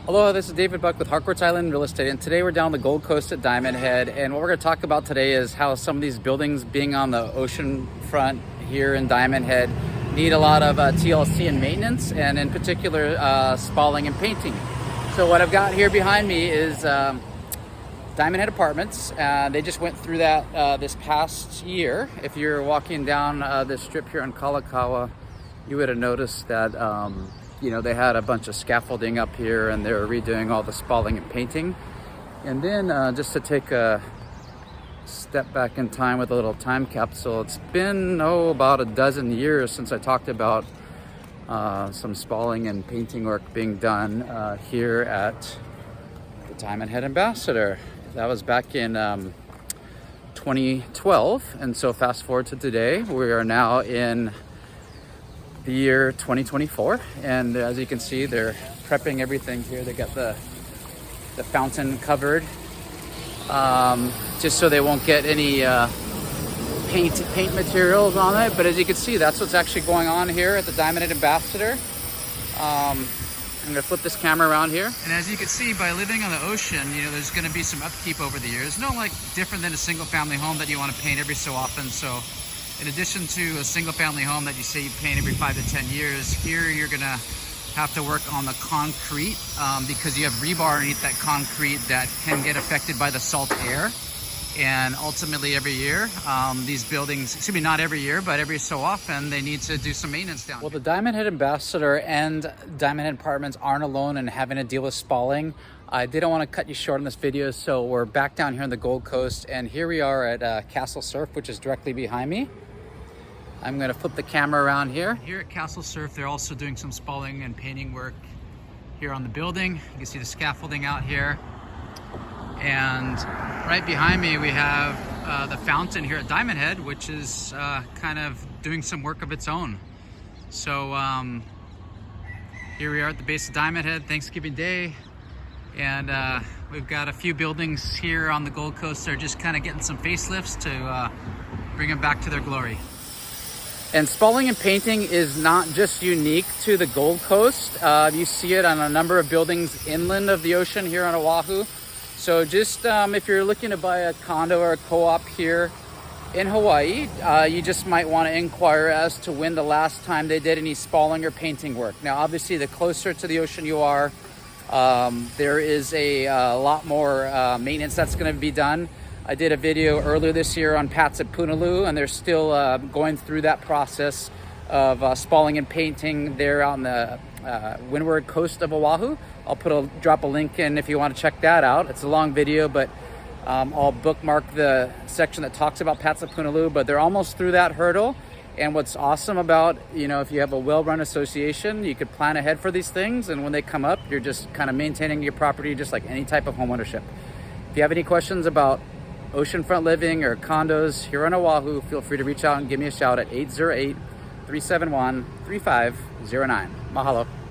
Hello, this is David Buck with Harcourts Island Real Estate, and today we're down the Gold Coast at Diamond Head, and what we're going to talk about today is how some of these buildings being on the ocean front here in Diamond Head need a lot of TLC and maintenance, and in particular spalling and painting. So what I've got here behind me is Diamond Head Apartments. They just went through that this past year. If you're walking down this strip here in Kalakaua, you would have noticed that you know, they had a bunch of scaffolding up here and they were redoing all the spalling and painting. And then just to take a step back in time with a little time capsule, it's been about a dozen years since I talked about some spalling and painting work being done here at the Diamond Head Ambassador. That was back in 2012, and so fast forward to today, we are now in the year 2024, and as you can see, they're prepping everything here. They got the fountain covered just so they won't get any paint materials on it. But as you can see, that's what's actually going on here at the Diamond Head Ambassador. I'm gonna flip this camera around here, and as you can see, by living on the ocean, you know, there's gonna be some upkeep over the years. No, like different than a single family home that you want to paint every so often. So in addition to a single family home that you say you paint every 5 to 10 years, here you're gonna have to work on the concrete because you have rebar underneath that concrete that can get affected by the salt air. And ultimately every year, these buildings, excuse me, not every year, but every so often, they need to do some maintenance down here. Well, the Diamond Head Ambassador and Diamond Head Apartments aren't alone in having to deal with spalling. I didn't want to cut you short on this video, so we're back down here on the Gold Coast, and here we are at Castle Surf, which is directly behind me. I'm going to flip the camera around here. Here at Castle Surf, they're also doing some spalling and painting work here on the building. You can see the scaffolding out here. And right behind me, we have the fountain here at Diamond Head, which is kind of doing some work of its own. So here we are at the base of Diamond Head, Thanksgiving Day. And we've got a few buildings here on the Gold Coast that are just kind of getting some facelifts to bring them back to their glory. And spalling and painting is not just unique to the Gold Coast. You see it on a number of buildings inland of the ocean here on Oahu. So just if you're looking to buy a condo or a co-op here in Hawaii, you just might want to inquire as to when the last time they did any spalling or painting work. Now, obviously, the closer to the ocean you are, there is a lot more maintenance that's going to be done. I did a video earlier this year on Pats at Punaluu, and they're still going through that process of spalling and painting there on the windward coast of Oahu. I'll drop a link in if you want to check that out. It's a long video, but I'll bookmark the section that talks about Pats at Punaluu, but they're almost through that hurdle. And what's awesome about, you know, if you have a well-run association, you could plan ahead for these things, and when they come up, you're just kind of maintaining your property just like any type of homeownership. If you have any questions about oceanfront living or condos here on Oahu, feel free to reach out and give me a shout at 808-371-3509. Mahalo.